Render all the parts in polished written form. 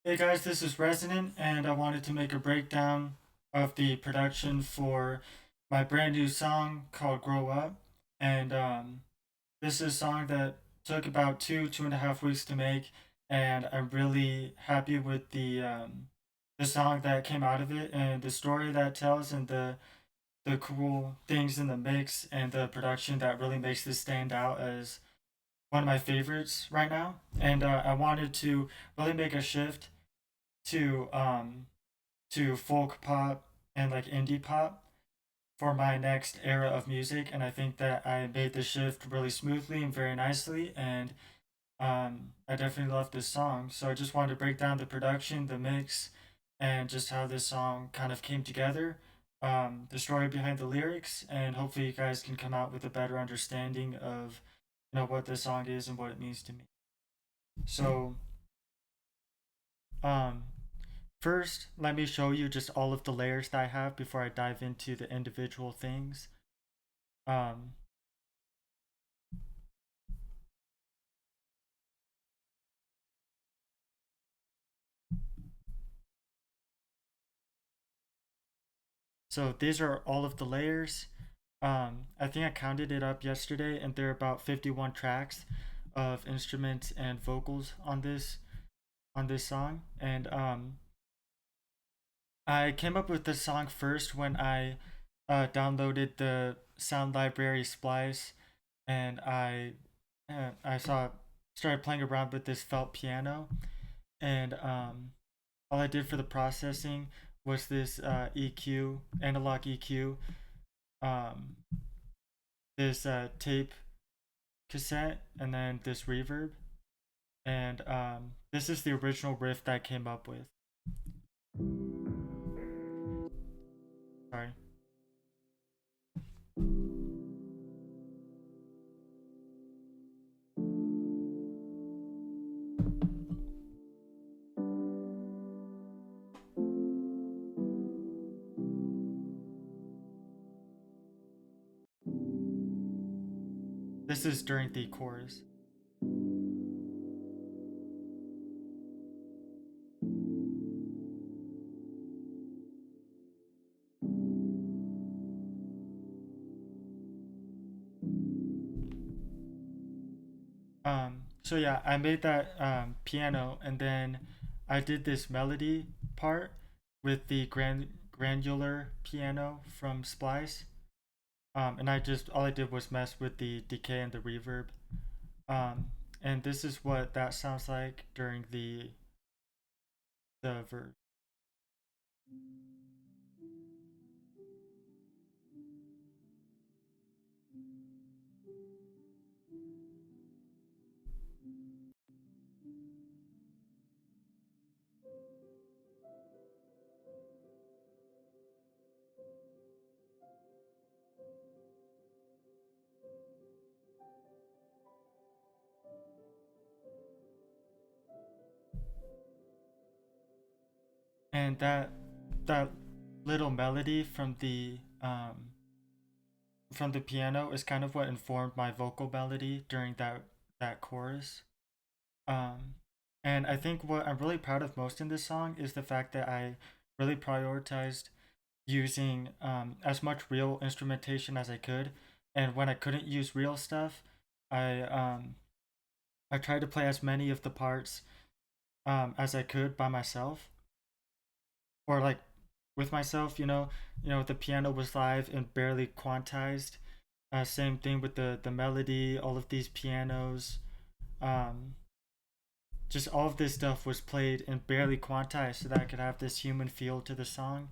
Hey guys, this is Resonant, and I wanted to make a breakdown of the production for my brand new song called Grow Up. And this is a song that took about 2.5 weeks to make, and I'm really happy with the song that came out of it and the story that it tells and the cool things in the mix and the production that really makes this stand out as one of my favorites right now. And I wanted to really make a shift to folk pop and like indie pop for my next era of music, and I think that I made the shift really smoothly and very nicely, and I definitely love this song. So I just wanted to break down the production, the mix, and just how this song kind of came together, the story behind the lyrics, and hopefully you guys can come out with a better understanding of what this song is and what it means to me. So um, first, let me show you just all of the layers that I have before I dive into the individual things. Um, so these are all of the layers. I think I counted it up yesterday, and there are about 51 tracks of instruments and vocals on this song. And I came up with this song first when I downloaded the sound library Splice, and I saw started playing around with this felt piano, and all I did for the processing was this EQ, analog EQ, um, this tape cassette, and then this reverb. And this is the original riff that I came up with. Sorry. This is during the chorus. So yeah, I made that piano, and then I did this melody part with the granular piano from Splice. And I just all I did was mess with the decay and the reverb. And this is what that sounds like during the verse. And that little melody from the piano is kind of what informed my vocal melody during that chorus. Um, and I think what I'm really proud of most in this song is the fact that I really prioritized using as much real instrumentation as I could. And when I couldn't use real stuff, I um, I tried to play as many of the parts as I could by myself, or like with myself. The piano was live and barely quantized. Same thing with the melody. All of these pianos, um, just all of this stuff was played and barely quantized, so that I could have this human feel to the song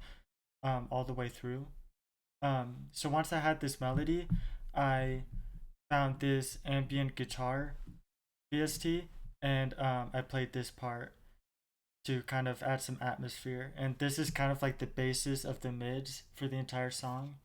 all the way through. So once I had this melody, I found this ambient guitar VST, and I played this part to kind of add some atmosphere. And this is kind of like the basis of the mids for the entire song.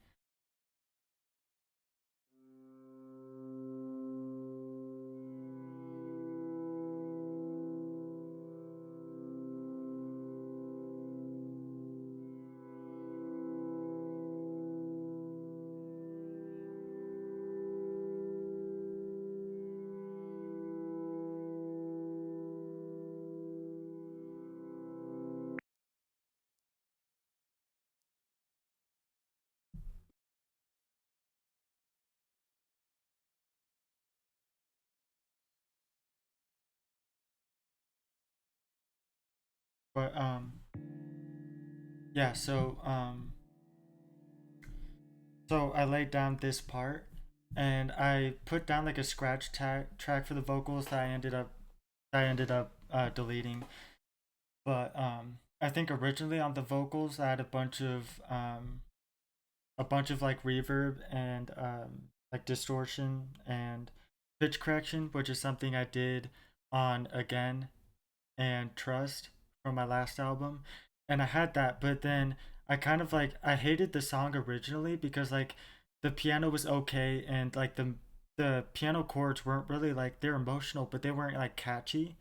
But yeah, so I laid down this part, and I put down like a scratch track for the vocals that I ended up deleting. But I think originally on the vocals I had a bunch of like reverb and like distortion and pitch correction, which is something I did on Again and Trust from my last album. And I had that, but then I kind of like I hated the song originally because like the piano was okay and like the piano chords weren't really like they're emotional, but they weren't like catchy,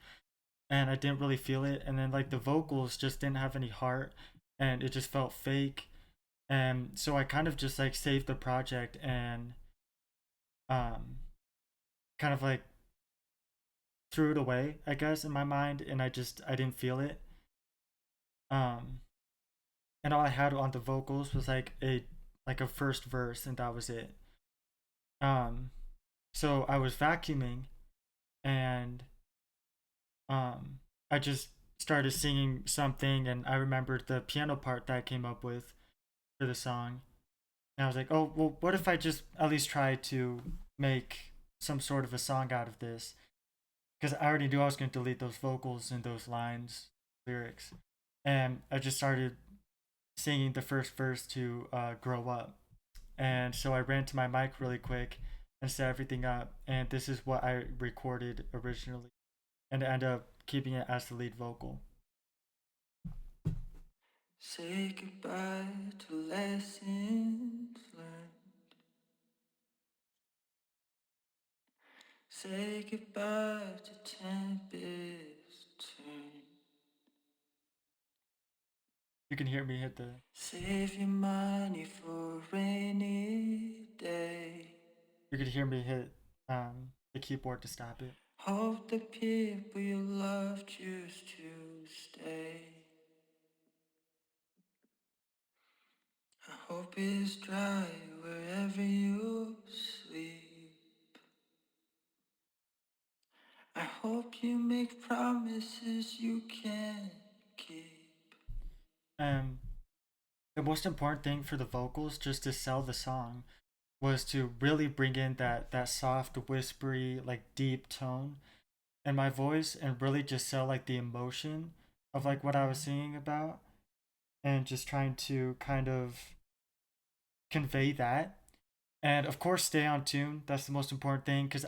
and I didn't really feel it. And then like the vocals just didn't have any heart, and it just felt fake. And so I kind of just like saved the project and um kind of like threw it away, I guess, in my mind, and I didn't feel it. Um and all I had on the vocals was like a first verse, and that was it. Um so I was vacuuming, and um I just started singing something, and I remembered the piano part that I came up with for the song. And I was like, oh, well, what if I just at least try to make some sort of a song out of this? Because I already knew I was going to delete those vocals and those lines, lyrics. And I just started singing the first verse to Grow Up. And so I ran to my mic really quick and set everything up. And this is what I recorded originally. And I ended up keeping it as the lead vocal. Say goodbye to lessons learned. Say goodbye to tempest turn. You can hear me hit the. Save your money for a rainy day. You could hear me hit the keyboard to stop it. Hope the people you love choose to stay. I hope it's dry wherever you sleep. I hope you make promises you can't keep. Um, the most important thing for the vocals, just to sell the song, was to really bring in that soft, whispery, like deep tone in my voice, and really just sell like the emotion of like what I was singing about, and just trying to kind of convey that. And of course, stay on tune. That's the most important thing, because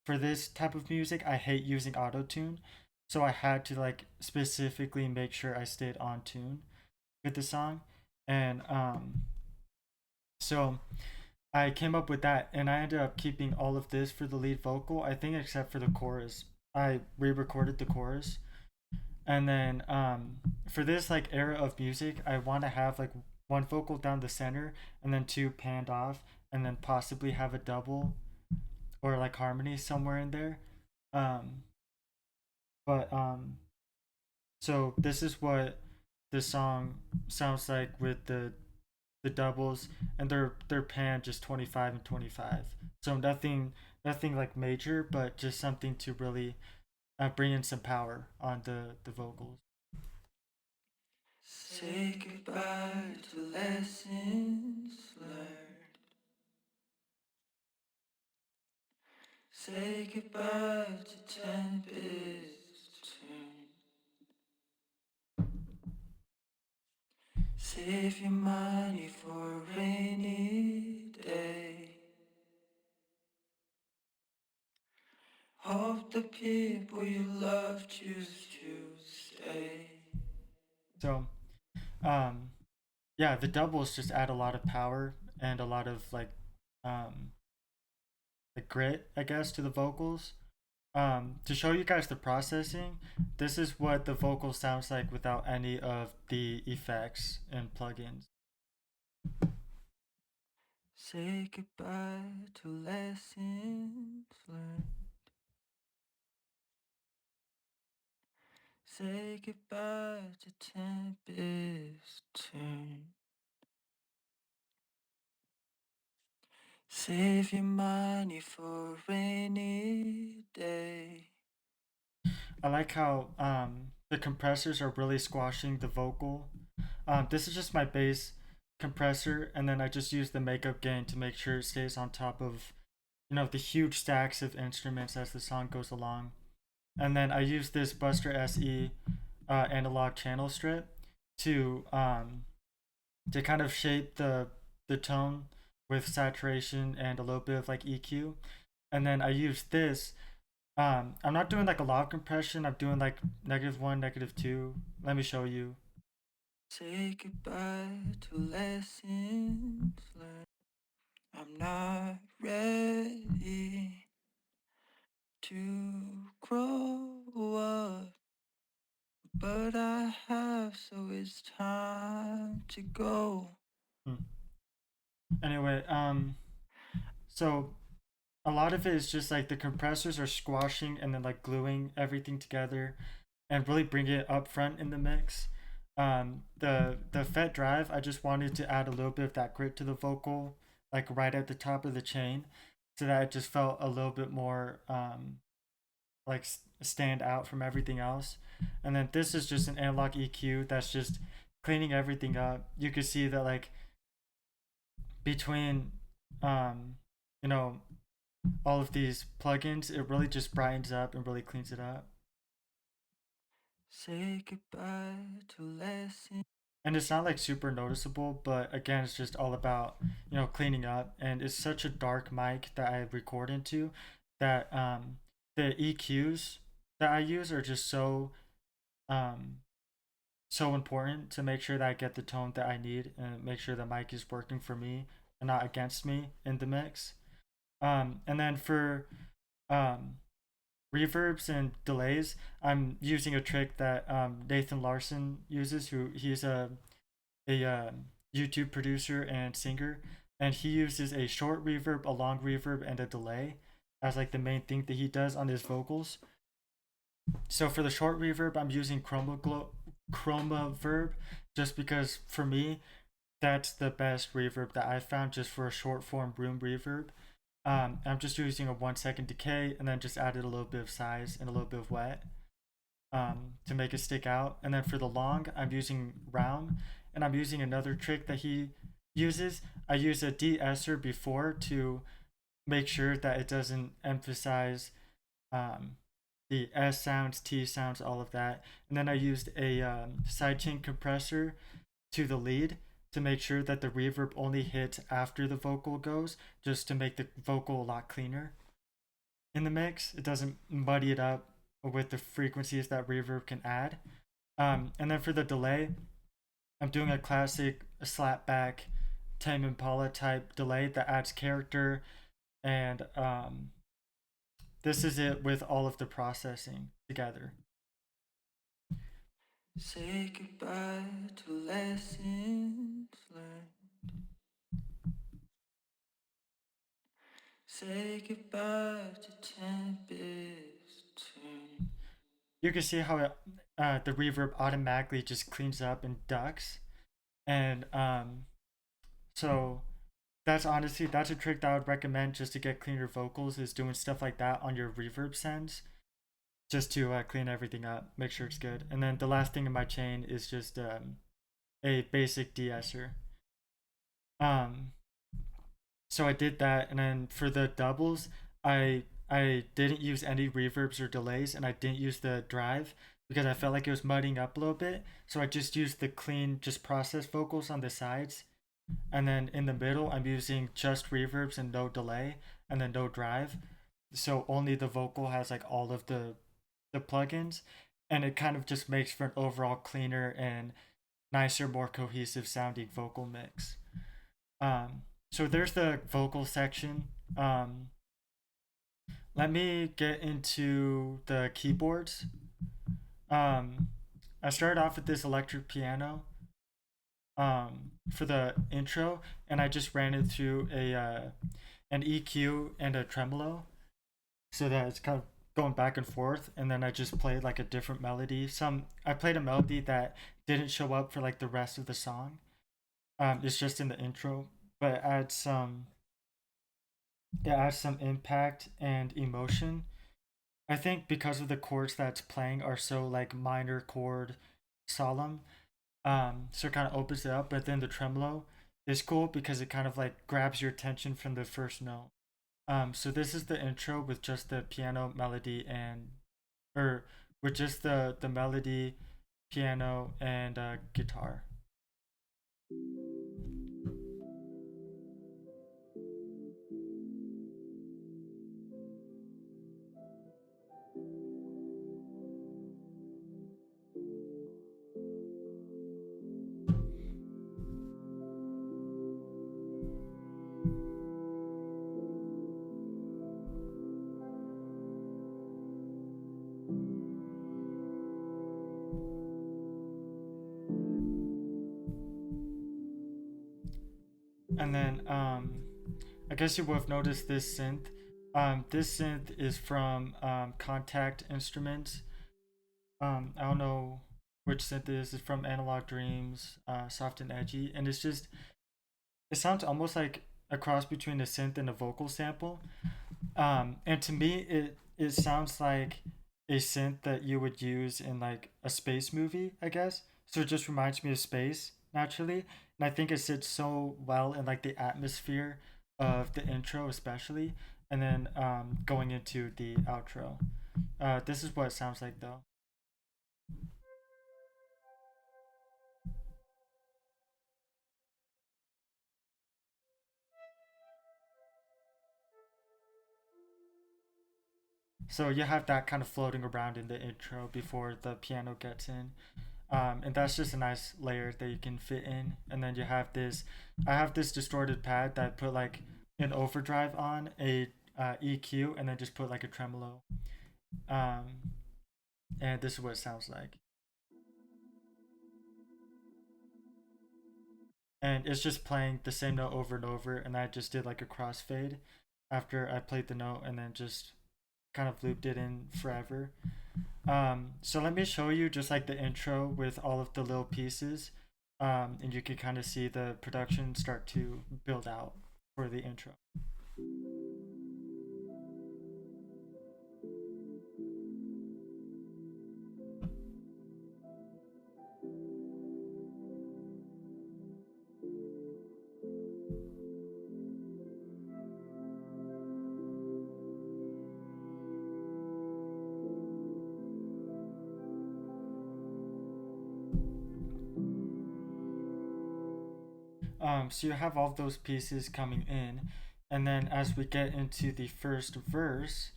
for this type of music, I hate using auto tune. So I had to like specifically make sure I stayed on tune with the song. And so I came up with that, and I ended up keeping all of this for the lead vocal, I think, except for the chorus. I re recorded the chorus. And then for this like era of music, I want to have like one vocal down the center and then two panned off, and then possibly have a double or like harmony somewhere in there. Um, but so this is what this song sounds like with the doubles, and they're panned just 25 and 25. So nothing like major, but just something to really bring in some power on the vocals. Say goodbye to lessons learned. Say goodbye to tempest turn. Save your money for a rainy day. Hope the people you love choose to stay. So, um, yeah, the doubles just add a lot of power and a lot of um, like grit, I guess, to the vocals. To show you guys the processing, this is what the vocal sounds like without any of the effects and plugins. Say goodbye to lessons learned. Say goodbye to tempest turn. Save your money for a rainy day. I like how the compressors are really squashing the vocal. This is just my bass compressor, and then I just use the makeup gain to make sure it stays on top of, the huge stacks of instruments as the song goes along. And then I use this Buster SE analog channel strip to kind of shape the tone with saturation and a little bit of like EQ. And then I use this. I'm not doing like a lot of compression. I'm doing like -1, -2. Let me show you. Say goodbye to lessons learned. I'm not ready to grow up, but I have, so it's time to go. Hmm. Anyway, so a lot of it is just like the compressors are squashing and then like gluing everything together and really bringing it up front in the mix. The FET drive, I just wanted to add a little bit of that grit to the vocal, like right at the top of the chain, so that it just felt a little bit more like stand out from everything else. And then this is just an analog EQ that's just cleaning everything up. You can see that like between um you know all of these plugins, it really just brightens up and really cleans it up. Say goodbye to lessons. And it's not like super noticeable, but again, it's just all about cleaning up. And it's such a dark mic that I record into that the EQs that I use are just um so important to make sure that I get the tone that I need and make sure the mic is working for me and not against me in the mix. And then for um reverbs and delays, I'm using a trick that Nathan Larson uses. He's a YouTube producer and singer, and he uses a short reverb, a long reverb, and a delay as like the main thing that he does on his vocals. So for the short reverb, I'm using Chroma Verb, just because for me that's the best reverb that I've found just for a short form room reverb. I'm just using a 1 second decay and then just added a little bit of size and a little bit of wet to make it stick out. And then for the long, I'm using Round, and I'm using another trick that he uses. I use a de-esser before to make sure that it doesn't emphasize um, the S sounds, T sounds, all of that. And then I used a sidechain compressor to the lead to make sure that the reverb only hits after the vocal goes, just to make the vocal a lot cleaner in the mix. It doesn't muddy it up with the frequencies that reverb can add. And then for the delay, I'm doing a classic slapback Tame Impala type delay that adds character, and this is it with all of the processing together. Say goodbye to lessons learned. Say goodbye to tempest turn. You can see how the reverb automatically just cleans up and ducks, and so that's a trick that I would recommend just to get cleaner vocals, is doing stuff like that on your reverb sends, just to clean everything up, make sure it's good. And then the last thing in my chain is just a basic de-esser. Um, so I did that, and then for the doubles, I didn't use any reverbs or delays, and I didn't use the drive because I felt like it was mudding up a little bit. So I just used the clean, just processed vocals on the sides, and then in the middle, I'm using just reverbs and no delay, and then no drive. So only the vocal has like all of the plugins, and it kind of just makes for an overall cleaner and nicer, more cohesive sounding vocal mix. So there's the vocal section. Let me get into the keyboards. Um, I started off with this electric piano for the intro, and I just ran it through a an EQ and a tremolo, so that it's kind of going back and forth. And then I just played like a different melody. I played a melody that didn't show up for like the rest of the song. It's just in the intro, but it adds some impact and emotion. I think because of the chords that's playing are so like minor chord solemn, so it kind of opens it up. But then the tremolo is cool because it kind of like grabs your attention from the first note. So this is the intro with just the piano melody and or with just the melody, piano, and guitar. And then I guess you would have noticed this synth. This synth is from Contact Instruments. I don't know which synth it is. It's from Analog Dreams, Soft and Edgy, and it's just it sounds almost like a cross between a synth and a vocal sample. And to me, it sounds like a synth that you would use in like a space movie, I guess. So it just reminds me of space naturally, and I think it sits so well in like the atmosphere of the intro, especially, and then going into the outro. This is what it sounds like though. So you have that kind of floating around in the intro before the piano gets in. And that's just a nice layer that you can fit in. And then you have this, I have this distorted pad that I put like an overdrive on, a EQ, and then just put like a tremolo. Um, and this is what it sounds like. And it's just playing the same note over and over. And I just did like a crossfade after I played the note and then just kind of looped it in forever. So let me show you just like the intro with all of the little pieces, and you can kind of see the production start to build out for the intro. So you have all of those pieces coming in, and then as we get into the first verse,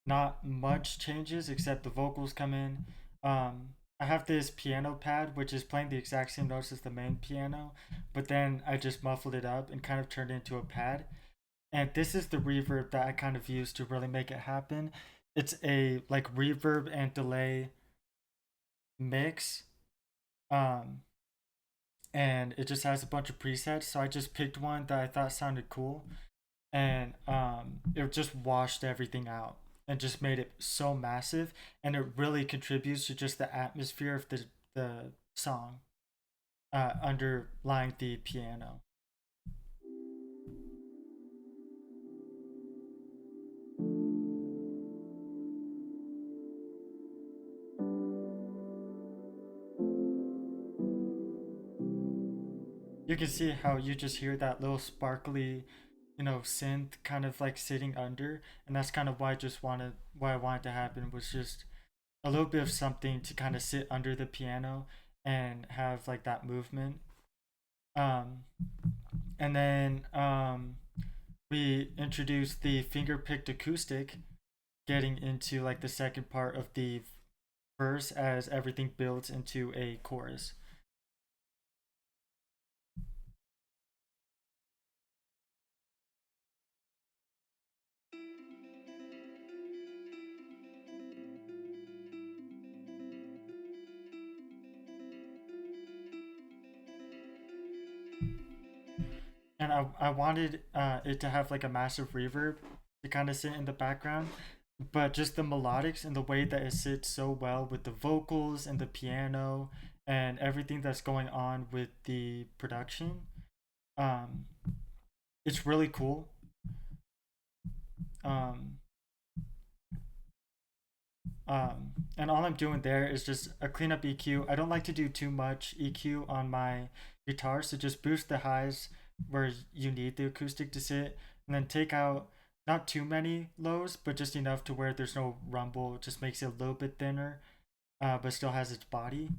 not much changes except the vocals come in. I have this piano pad which is playing the exact same notes as the main piano, but then I just muffled it up and kind of turned it into a pad. And this is the reverb that I kind of use to really make it happen. It's a like reverb and delay mix. Um, and it just has a bunch of presets. So I just picked one that I thought sounded cool, and it just washed everything out and just made it so massive. And it really contributes to just the atmosphere of the song underlying the piano. You can see how you just hear that little sparkly, synth kind of like sitting under, and that's kind of why I wanted to happen was just a little bit of something to kind of sit under the piano and have like that movement. Um, and then we introduced the finger picked acoustic, getting into like the second part of the verse as everything builds into a chorus. And I wanted it to have like a massive reverb to kind of sit in the background, but just the melodics and the way that it sits so well with the vocals and the piano and everything that's going on with the production, um, it's really cool. Um, And all I'm doing there is just a cleanup EQ. I don't like to do too much EQ on my guitar, so just boost the highs where you need the acoustic to sit, and then take out not too many lows, but just enough to where there's no rumble. It just makes it a little bit thinner, but still has its body.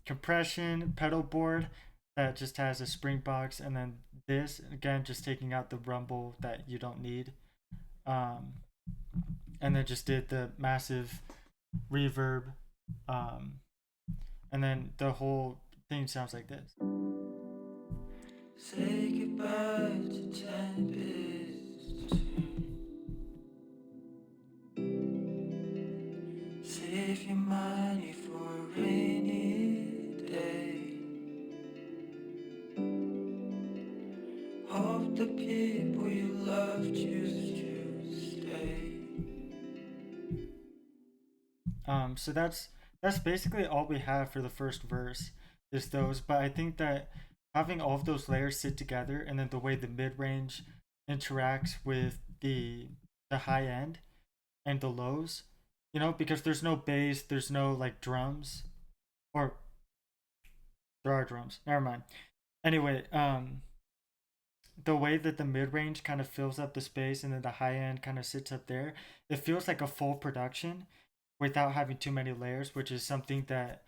Compression, pedal board that just has a spring box, and then this again just taking out the rumble that you don't need. Um, and then just did the massive reverb, um, and then the whole thing sounds like this. Say goodbye to tempest. Save your money for a rainy day. Hope the people you love choose to stay. So that's basically all we have for the first verse is those. But I think that having all of those layers sit together, and then the way the mid range interacts with the high end and the lows, because there's no bass, there's no like drums, or there are drums. Never mind. Anyway, the way that the mid range kind of fills up the space and then the high end kind of sits up there, it feels like a full production without having too many layers, which is something that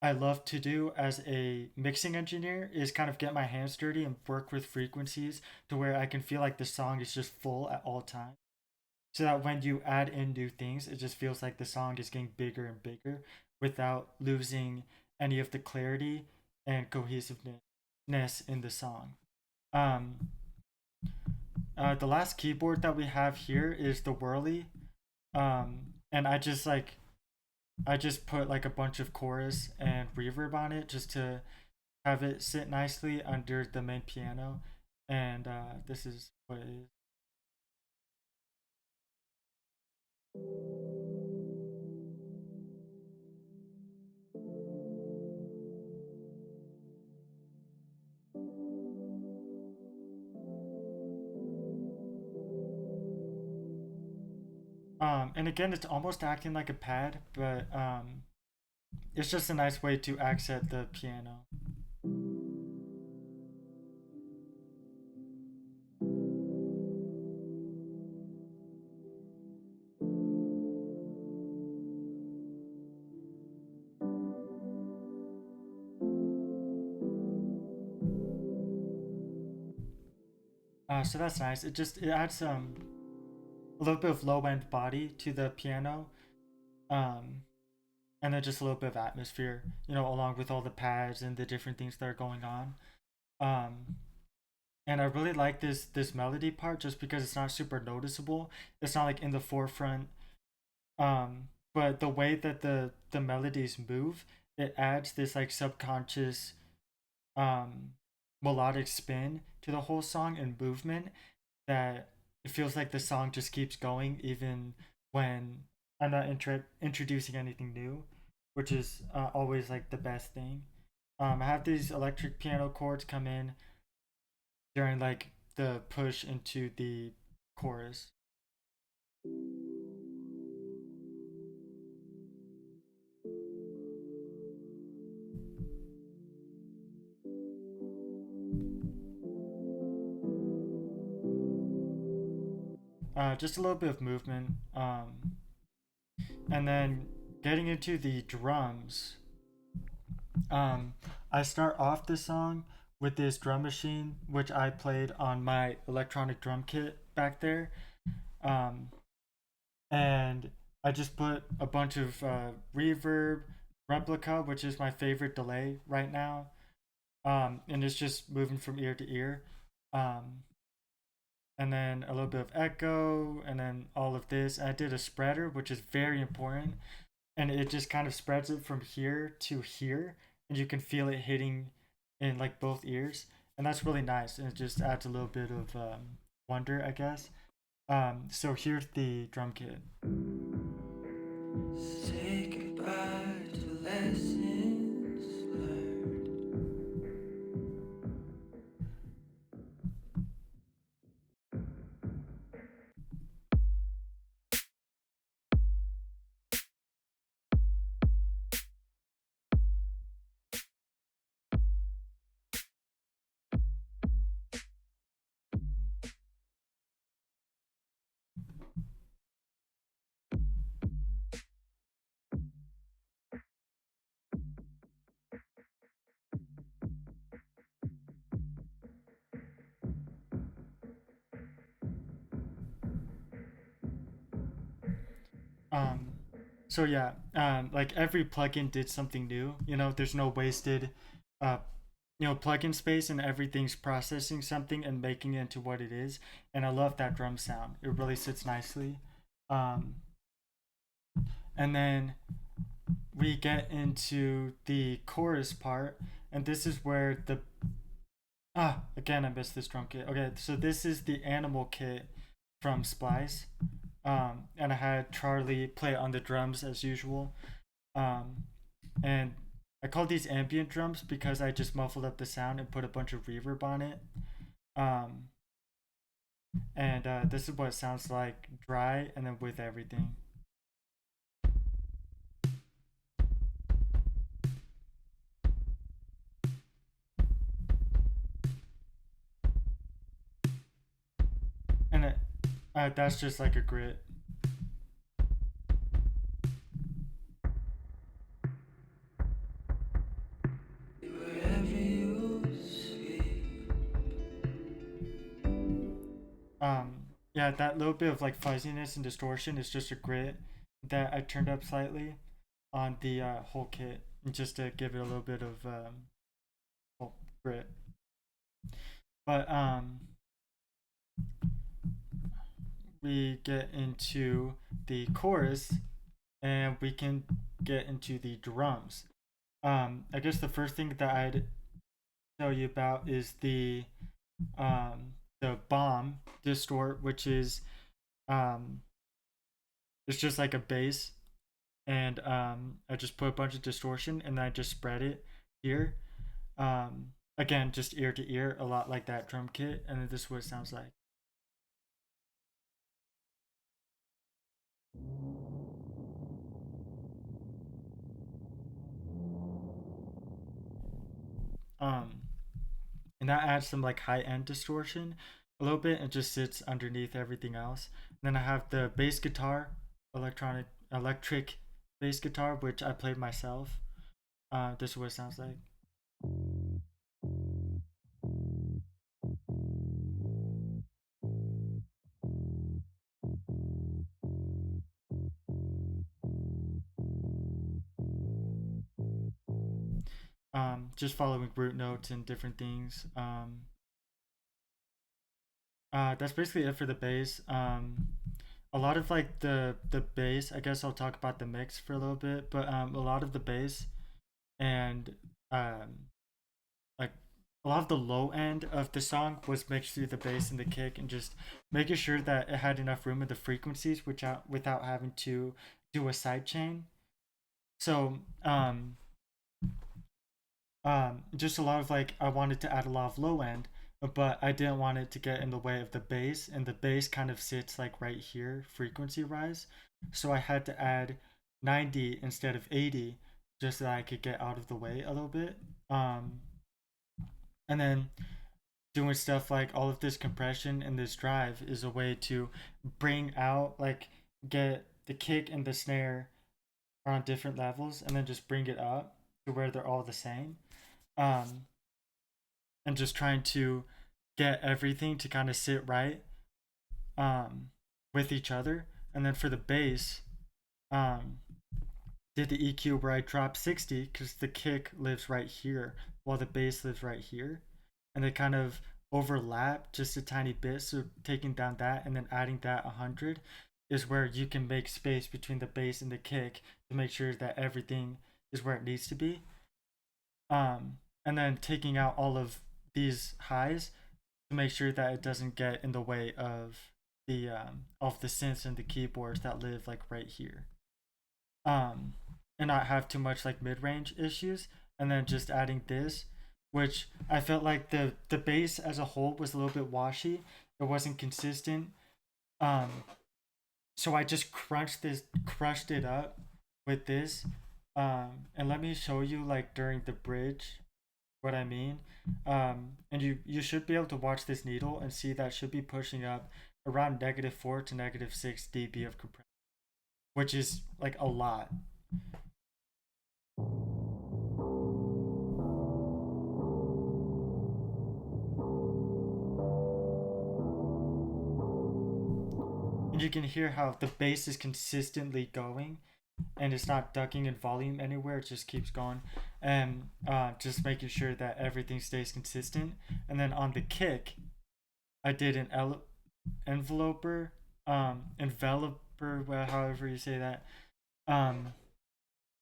I love to do as a mixing engineer, is kind of get my hands dirty and work with frequencies to where I can feel like the song is just full at all times. So that when you add in new things, it just feels like the song is getting bigger and bigger without losing any of the clarity and cohesiveness in the song. Um, the last keyboard that we have here is the Whirly. And I just put like a bunch of chorus and reverb on it just to have it sit nicely under the main piano. And this is what it is. And again, it's almost acting like a pad, but it's just a nice way to accent the piano. So that's nice. It adds a little bit of low end body to the piano, um, and then just a little bit of atmosphere, along with all the pads and the different things that are going on. Um, and I really like this melody part just because it's not super noticeable. It's not like in the forefront. But the way that the melodies move, it adds this like subconscious um melodic spin to the whole song and movement that it feels like the song just keeps going even when I'm not introducing anything new, which is always like the best thing. I have these electric piano chords come in during like the push into the chorus. Just a little bit of movement, and then getting into the drums. Um, I start off the song with this drum machine, which I played on my electronic drum kit back there. Um, and I just put a bunch of reverb, replica, which is my favorite delay right now. And it's just moving from ear to ear. Um, and then a little bit of echo, and then all of this. I did a spreader, which is very important, and it just kind of spreads it from here to here, and you can feel it hitting in like both ears, and that's really nice, and it just adds a little bit of wonder, I guess. So here's the drum kit. Say goodbye to lessons learned. Um, so yeah, like every plugin did something new. You know, there's no wasted, uh, plugin space, and everything's processing something and making it into what it is. And I love that drum sound. It really sits nicely. Um, and then we get into the chorus part, and this is where the again I missed this drum kit. Okay, so this is the animal kit from Splice. And I had Charlie play on the drums as usual. Um, and I call these ambient drums because I just muffled up the sound and put a bunch of reverb on it. Um, and this is what it sounds like dry and then with everything. And that's just like a grit. Wherever you sleep. Yeah, that little bit of like fuzziness and distortion is just a grit that I turned up slightly on the whole kit just to give it a little bit of grit. But we get into the chorus and we can get into the drums. I guess the first thing that I'd tell you about is the bomb distort, which is um, it's just like a bass, and I just put a bunch of distortion and then I just spread it here. Again, just ear to ear, a lot like that drum kit, and then this is what it sounds like. Um, and that adds some like high end distortion a little bit and just sits underneath everything else. And then I have the bass guitar, electric bass guitar, which I played myself. This is what it sounds like. Just following root notes and different things. That's basically it for the bass. A lot of like the bass. I guess I'll talk about the mix for a little bit, but a lot of the bass and um, like a lot of the low end of the song was mixed through the bass and the kick, and just making sure that it had enough room in the frequencies, which without having to do a side chain. So just a lot of like I wanted to add a lot of low end, but I didn't want it to get in the way of the bass, and the bass kind of sits like right here, frequency rise. So I had to add 90 instead of 80, just so that I could get out of the way a little bit. And then doing stuff like all of this compression and this drive is a way to bring out like get the kick and the snare are on different levels and then just bring it up to where they're all the same. Um, and just trying to get everything to kind of sit right um, with each other. And then for the bass, um, did the EQ where I dropped 60 because the kick lives right here while the bass lives right here. And they kind of overlap just a tiny bit. So taking down that and then adding that 100 is where you can make space between the bass and the kick to make sure that everything is where it needs to be. And then taking out all of these highs to make sure that it doesn't get in the way of the synths and the keyboards that live like right here. Um, and not have too much like mid range issues. And then just adding this, which I felt like the bass as a whole was a little bit washy. It wasn't consistent. Um, so I just crushed it up with this. And let me show you like during the bridge what I mean. And you should be able to watch this needle and see that should be pushing up around -4 to -6 dB of compression, which is like a lot. and you can hear how the bass is consistently going, and it's not ducking in volume anywhere. It just keeps going, and just making sure that everything stays consistent. And then on the kick, I did an enveloper, enveloper, well, however you say that, um,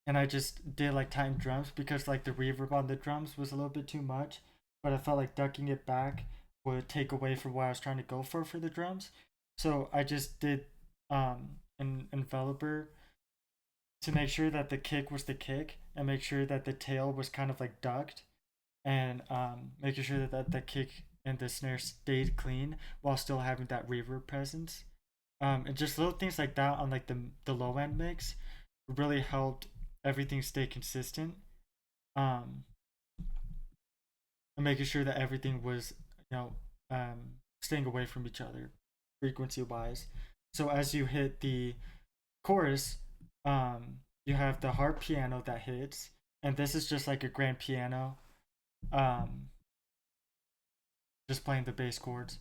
and I just did like timed drums because like the reverb on the drums was a little bit too much, but I felt like ducking it back would take away from what I was trying to go for the drums. So I just did an enveloper to make sure that the kick was the kick and make sure that the tail was kind of like ducked, and making sure that the kick and the snare stayed clean while still having that reverb presence. And just little things like that on like the low end mix really helped everything stay consistent. Um, and making sure that everything was, you know, staying away from each other frequency wise. So as you hit the chorus, you have the harp piano that hits, and this is just like a grand piano, um, just playing the bass chords.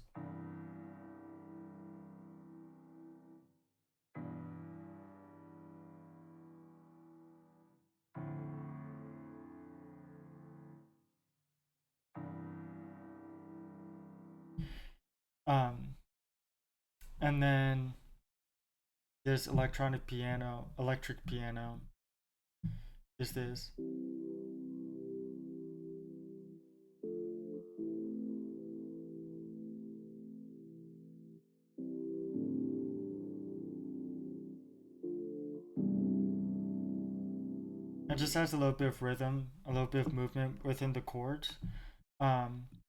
Um, and then this electric piano is this. It just has a little bit of rhythm, a little bit of movement within the chords.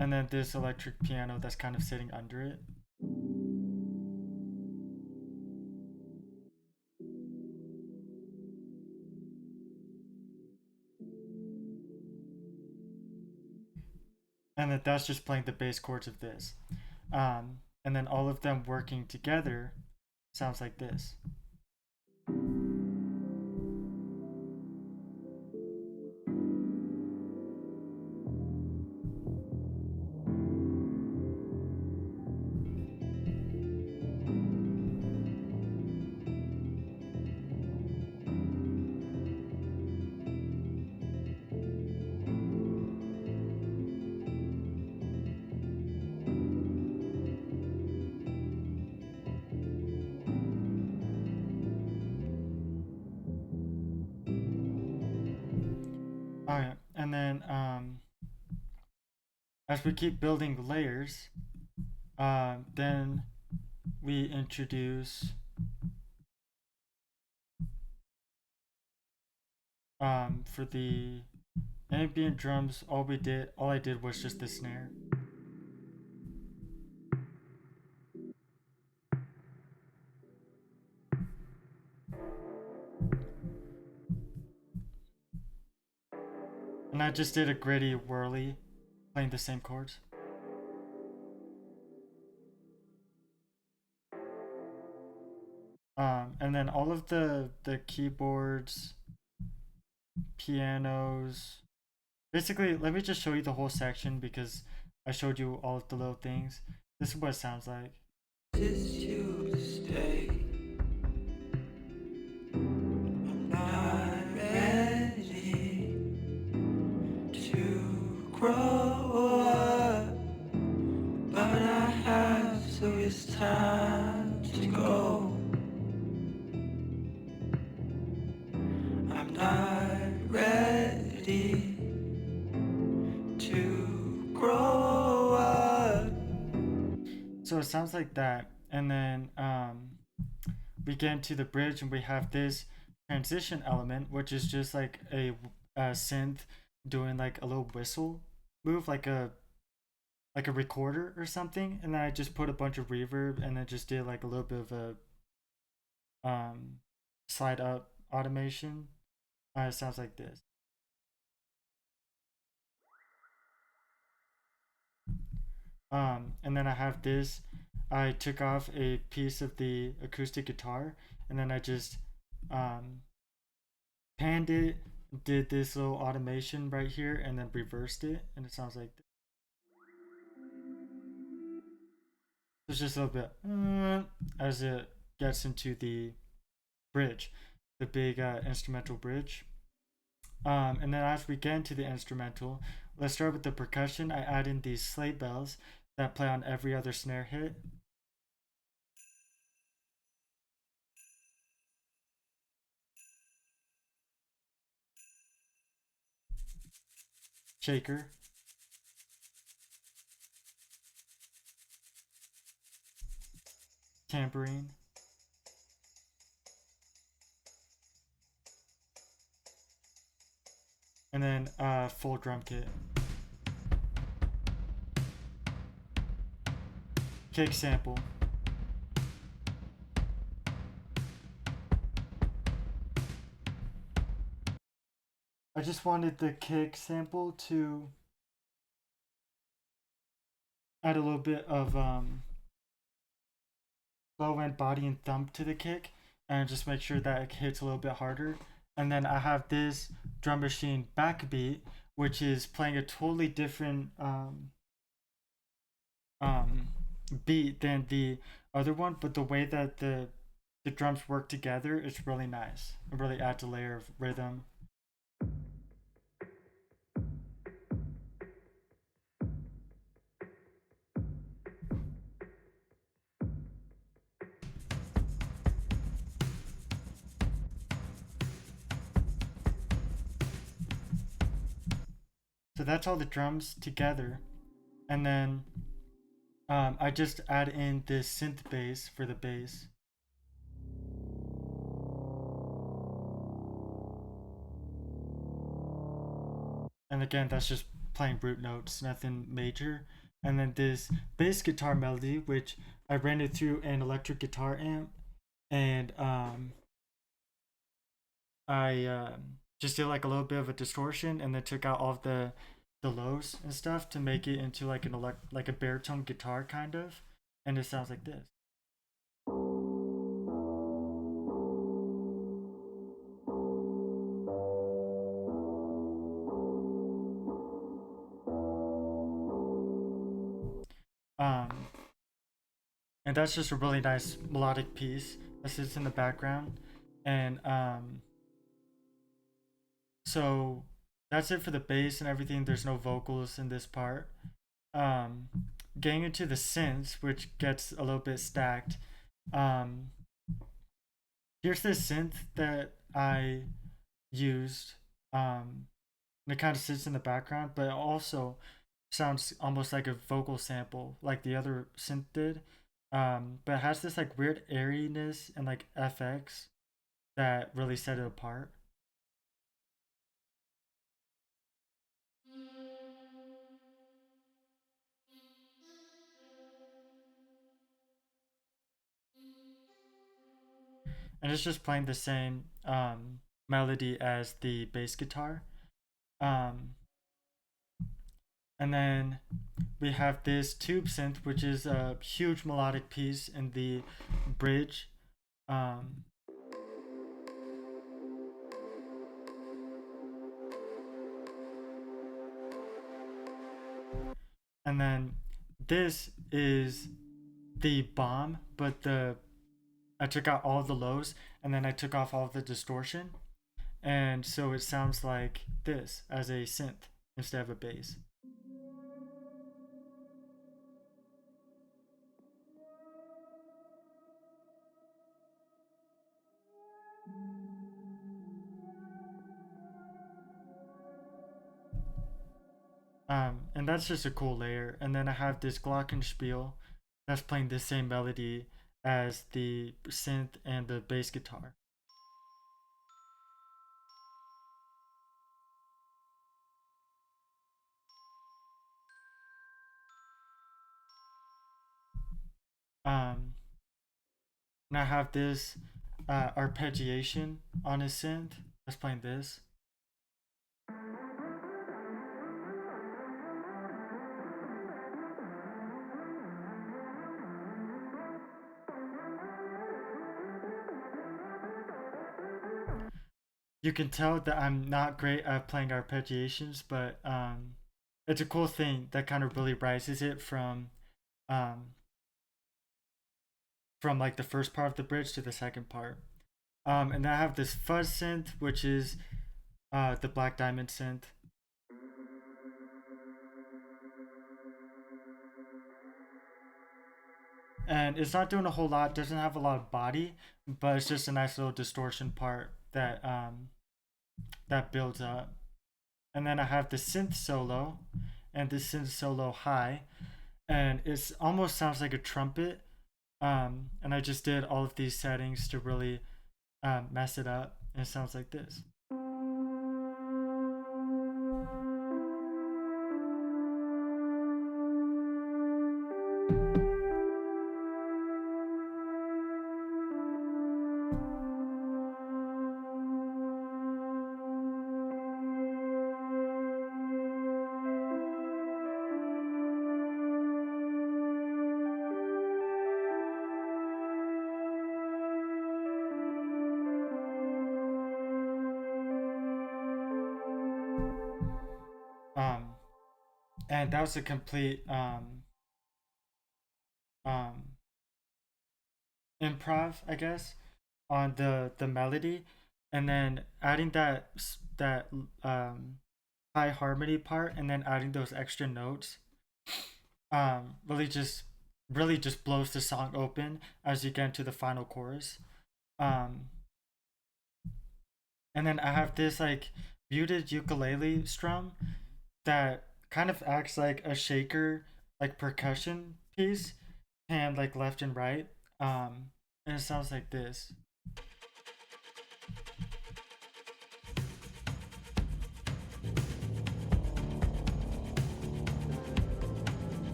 And then this electric piano that's kind of sitting under it. And then that's just playing the bass chords of this. And then all of them working together sounds like this. All right, and then as we keep building layers, then we introduce for the ambient drums. All I did was just the snare. And I just did a gritty whirly, playing the same chords. And then all of the keyboards, pianos. Basically, let me just show you the whole section because I showed you all of the little things. This is what it sounds like. Is to stay. I'm not ready to grow up, but I have, so it's time to go. I'm not ready to grow up. So it sounds like that, and then we get into the bridge, and we have this transition element, which is just like a synth doing like a little whistle move, like a recorder or something, and then I just put a bunch of reverb, and then just did like a little bit of a slide up automation. It sounds like this. And then I have this. I took off a piece of the acoustic guitar, and then I just um, panned it, did this little automation right here, and then reversed it, and it sounds like this. It's just a little bit as it gets into the bridge, the big instrumental bridge. And then as we get into the instrumental, let's start with the percussion. I add in these sleigh bells that play on every other snare hit. Shaker. Tambourine. And then full drum kit. Kick sample. I just wanted the kick sample to add a little bit of low end body and thump to the kick and just make sure that it hits a little bit harder. And then I have this drum machine backbeat, which is playing a totally different um, beat than the other one, but the way that the drums work together is really nice. It really adds a layer of rhythm. So that's all the drums together, and then I just add in this synth bass for the bass. And again, that's just playing root notes, nothing major. And then this bass guitar melody, which I ran it through an electric guitar amp, and I just did like a little bit of a distortion, and then took out all of the lows and stuff to make it into like like a baritone guitar kind of, and it sounds like this. Um, and that's just a really nice melodic piece that sits in the background, and so that's it for the bass and everything. There's no vocals in this part. Um, Getting into the synths, which gets a little bit stacked. Um, Here's this synth that I used. And it kind of sits in the background, but it also sounds almost like a vocal sample, like the other synth did. But it has this like weird airiness and like FX that really set it apart. And it's just playing the same melody as the bass guitar. Um, and then we have this tube synth, which is a huge melodic piece in the bridge. Um, and then this is the bomb, but the I took out all the lows and then I took off all the distortion, and so it sounds like this as a synth instead of a bass. And that's just a cool layer. And then I have this glockenspiel that's playing the same melody as the synth and the bass guitar. Um, and I have this arpeggiation on a synth that's playing this. You can tell that I'm not great at playing arpeggiations, but it's a cool thing that kind of really rises it from um, from like the first part of the bridge to the second part. And then I have this fuzz synth, which is the Black Diamond synth. And it's not doing a whole lot, doesn't have a lot of body, but it's just a nice little distortion part that builds up. And then I have the synth solo and the synth solo high, and it almost sounds like a trumpet. And I just did all of these settings to really mess it up, and it sounds like this. Um, and that was a complete um, improv, I guess, on the melody, and then adding that high harmony part, and then adding those extra notes, really just blows the song open as you get into the final chorus. Um, and then I have this like muted ukulele strum that kind of acts like a shaker, like percussion piece, hand like left and right. And it sounds like this.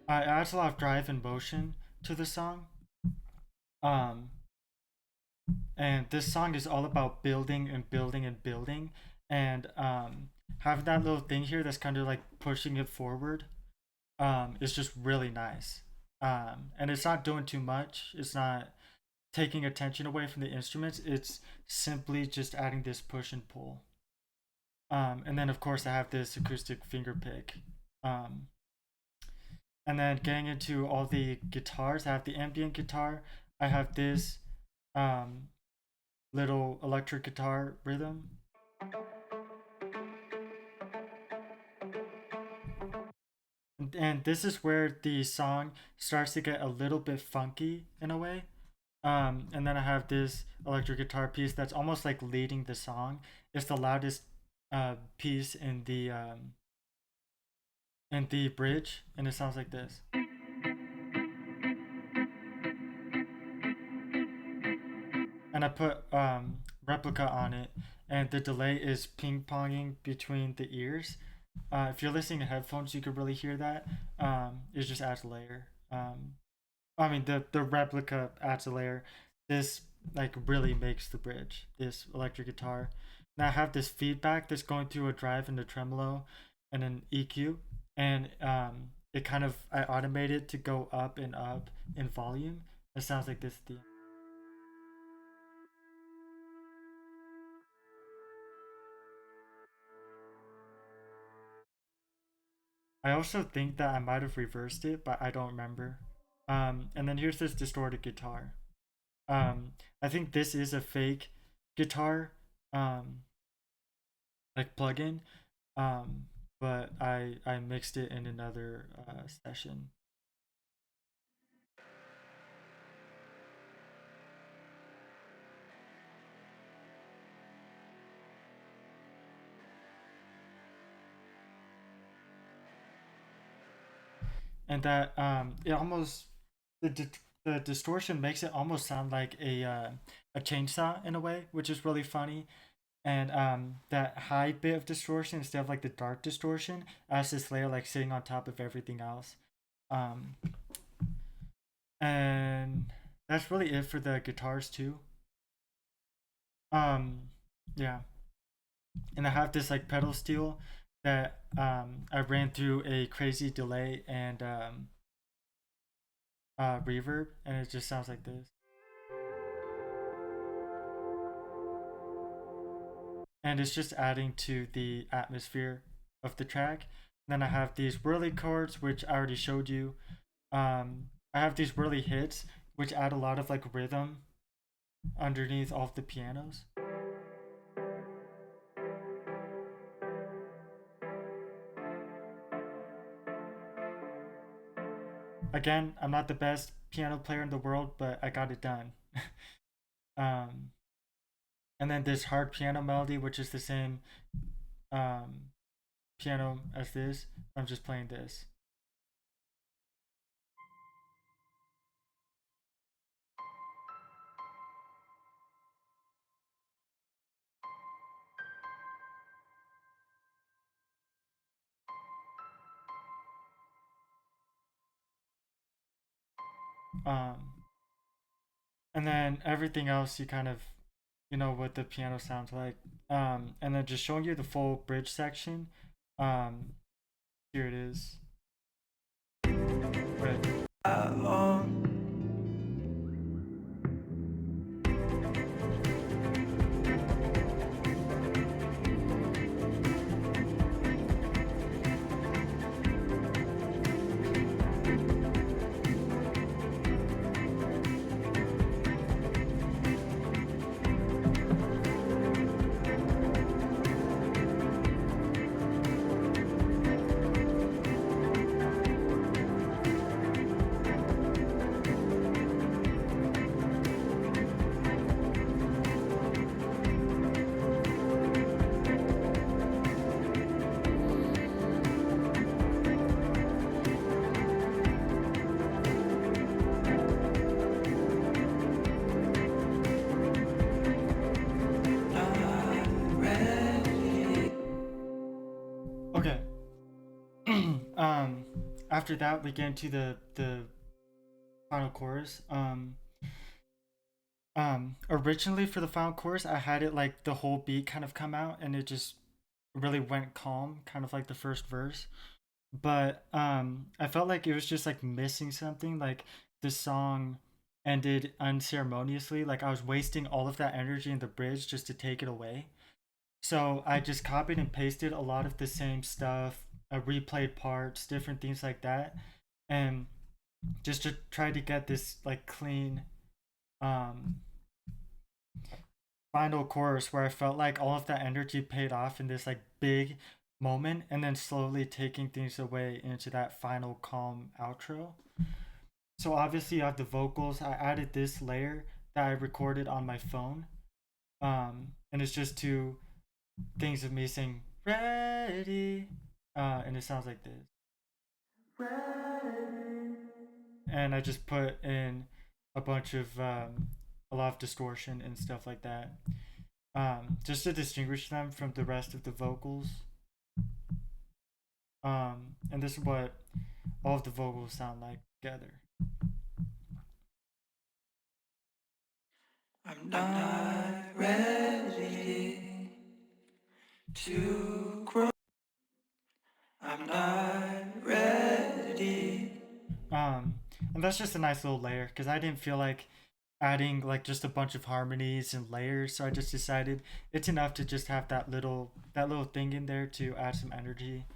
It adds a lot of drive and motion to the song. Um, and this song is all about building and building and building, and having that little thing here that's kind of like pushing it forward is just really nice. And it's not doing too much. It's not taking attention away from the instruments. It's simply just adding this push and pull. And then of course I have this acoustic finger pick. Um, and then getting into all the guitars, I have the ambient guitar. I have this um, little electric guitar rhythm. And this is where the song starts to get a little bit funky in a way. And then I have this electric guitar piece that's almost like leading the song. It's the loudest piece in the bridge, and it sounds like this. And I put replica on it, and the delay is ping ponging between the ears. If you're listening to headphones, you could really hear that. It just adds a layer. I mean, the replica adds a layer. This like really makes the bridge. This electric guitar. Now I have this feedback that's going through a drive and a tremolo, and an EQ, and it kind of I automate it to go up and up in volume. It sounds like this. The I also think that I might have reversed it, but I don't remember. And then here's this distorted guitar. I think this is a fake guitar, um, like plugin, um, but I mixed it in another session. And that it almost the distortion makes it almost sound like a chainsaw in a way, which is really funny. And that high bit of distortion instead of like the dark distortion as this layer like sitting on top of everything else. Um, and that's really it for the guitars too. Um, yeah, and I have this like pedal steel that I ran through a crazy delay and reverb, and it just sounds like this. And it's just adding to the atmosphere of the track. Then I have these whirly chords, which I already showed you. I have these whirly hits, which add a lot of like rhythm underneath all of the pianos. Again, I'm not the best piano player in the world, but I got it done. um, and then this hard piano melody, which is the same um, piano as this. I'm just playing this. Um, and then everything else, you kind of, you know what the piano sounds like. And then just showing you the full bridge section. Um, Here it is. Right. Okay. um, After that, we get into the final chorus. Originally for the final chorus, I had it like the whole beat kind of come out, and it just really went calm, kind of like the first verse. But I felt like it was just like missing something. Like the song ended unceremoniously. Like I was wasting all of that energy in the bridge just to take it away. So I just copied and pasted a lot of the same stuff, replayed parts, different things like that, and just to try to get this like clean um, final chorus where I felt like all of that energy paid off in this like big moment, and then slowly taking things away into that final calm outro. So obviously you have the vocals. I added this layer that I recorded on my phone, and it's just two things of me saying ready, and it sounds like this. And I just put in a bunch of a lot of distortion and stuff like that, just to distinguish them from the rest of the vocals. And this is what all of the vocals sound like together. I'm not ready to grow. I'm not ready. Um, and that's just a nice little layer because I didn't feel like adding like just a bunch of harmonies and layers, so I just decided it's enough to just have that little thing in there to add some energy.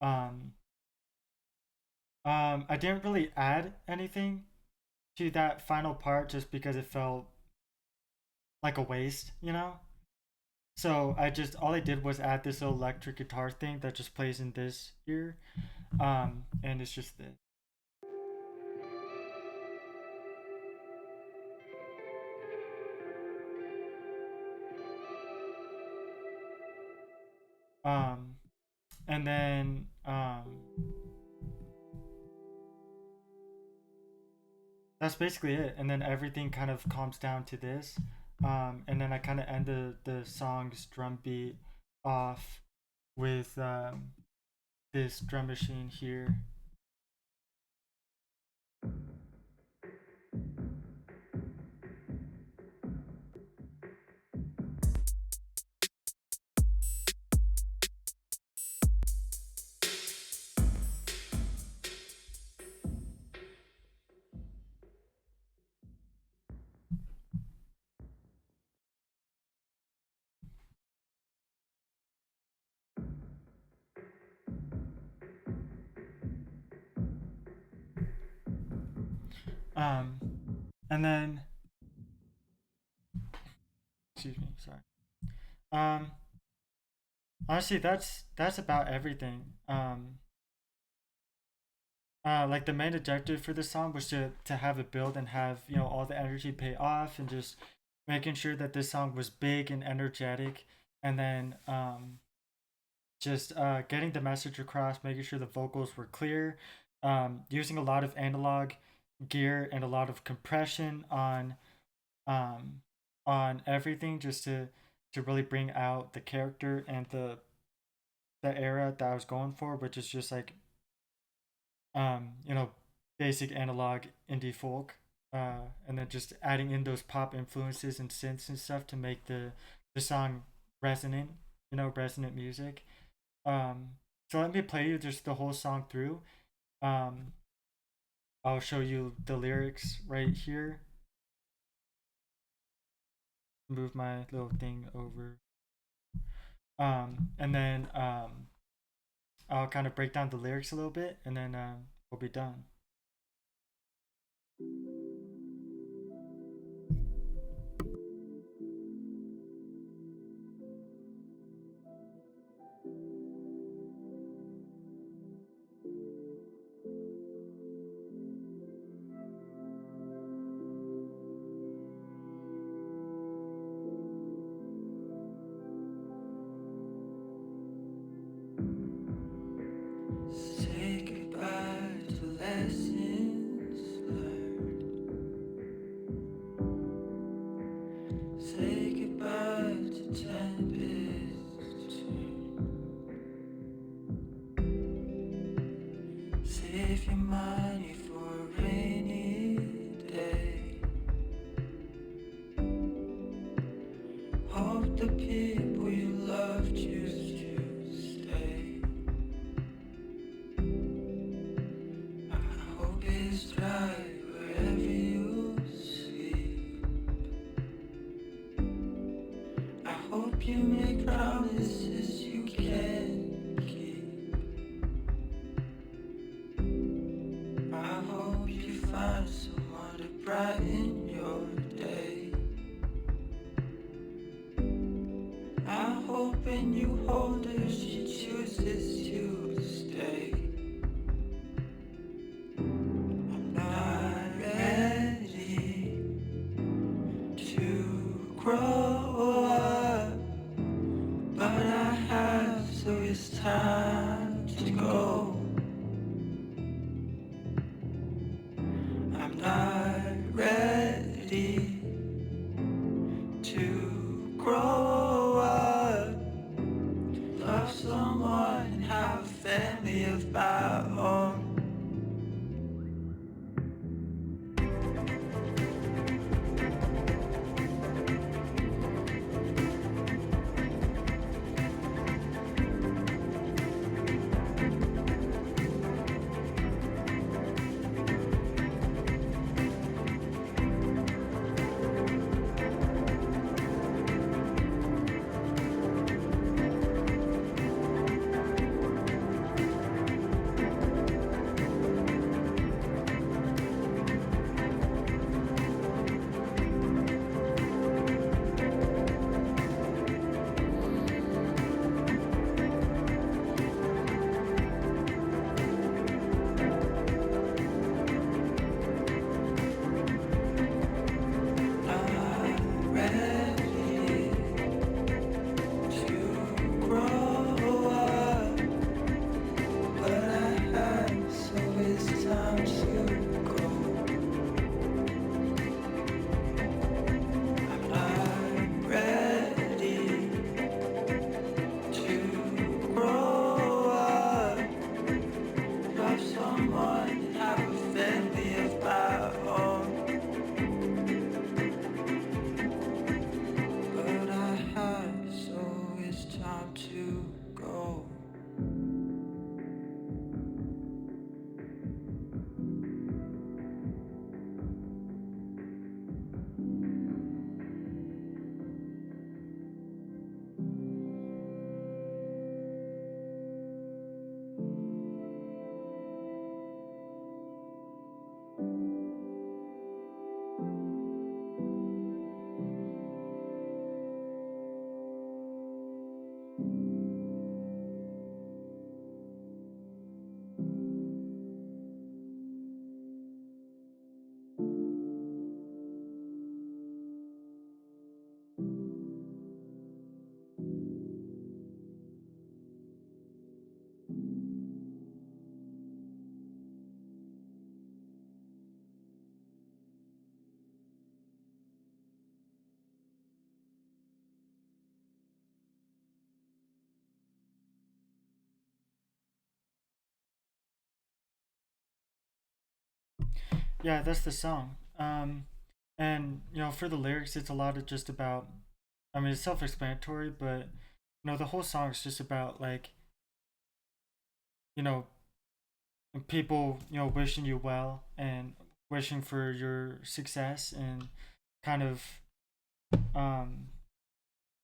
Um, I didn't really add anything to that final part just because it felt like a waste, you know? So I just all I did was add this little electric guitar thing that just plays in this ear. And it's just this. Um and then that's basically it. And then everything kind of calms down to this. And then I kind of end the song's drum beat off with this drum machine here. Um, and then, excuse me, sorry. Um, Honestly, that's about everything. Like the main objective for this song was to have it build and have all the energy pay off, and just making sure that this song was big and energetic, and then just getting the message across, making sure the vocals were clear, using a lot of analog gear and a lot of compression um, on everything, just to really bring out the character and the era that I was going for, which is just like you know basic analog indie folk, and then just adding in those pop influences and synths and stuff to make the song resonant, resonant music. um so let me play you just the whole song through. um I'll show you the lyrics right here. Move my little thing over. And then I'll kind of break down the lyrics a little bit, and then we'll be done. Say goodbye to lessons learned. Say goodbye to tempests. Save your money for a rainy day. Hope the people you love choose to stay. I hope it's dry wherever you sleep. I hope you make promises you can't keep. I hope you find someone to brighten your day. I hope when you hold her, she chooses to stay. I'm not ready to grow up, but I have, so it's time to go. I'm not ready to grow up, love someone and have a family of my own. yeah, that's the song. And for the lyrics, it's a lot of just about. I mean, it's self-explanatory, but the whole song is just about like you know people wishing you well and wishing for your success and kind of um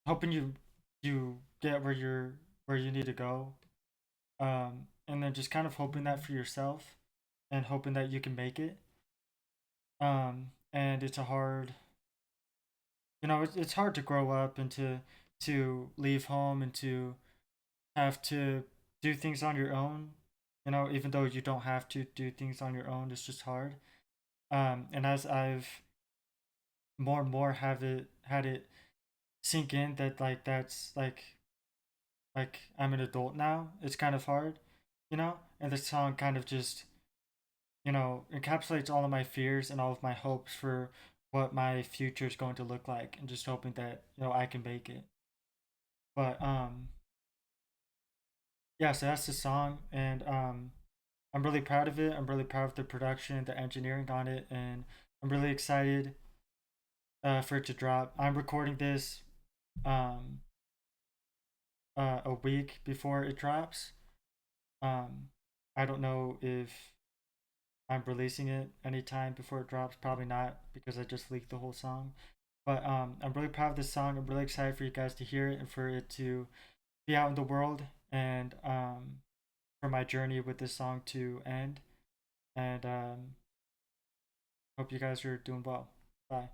hoping you get where you need to go, and then just kind of hoping that for yourself and hoping that you can make it. And it's a hard it's hard to grow up and to leave home and to have to do things on your own, even though you don't have to do things on your own. It's just hard. And as I've more and more have it had it sink in that that's like I'm an adult now, it's kind of hard, and the song kind of just encapsulates all of my fears and all of my hopes for what my future is going to look like, and just hoping that I can make it. But yeah, so that's the song, and I'm really proud of it. I'm really proud of the production, the engineering on it, and I'm really excited for it to drop. I'm recording this um, a week before it drops. Um, I don't know if I'm releasing it anytime before it drops. Probably not, because I just leaked the whole song. But I'm really proud of this song. I'm really excited for you guys to hear it and for it to be out in the world, and for my journey with this song to end. And hope you guys are doing well. Bye.